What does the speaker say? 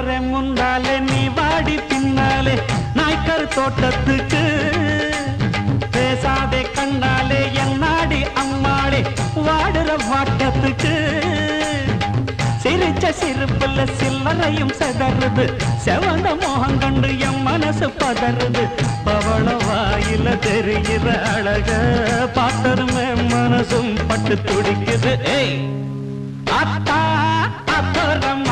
போறேன் முன்னாலே நீ வாடி பின்னாலே நாய்க்கர் தோட்டத்துக்கு பேசாதே கண்ணாலே என்னாடி அம்மாளே வாடுற வாட்டத்துக்கு சிரிச்ச சிரிப்புல சில்லறையும் செதறுது செவந்த மோகம் கண்டு என் மனசு பதறுது பவள வாயில தெரிகிற அழக பார்த்தருமே மனசும் பட்டு துடிக்குது ஏய் அத்தா அப்புறம்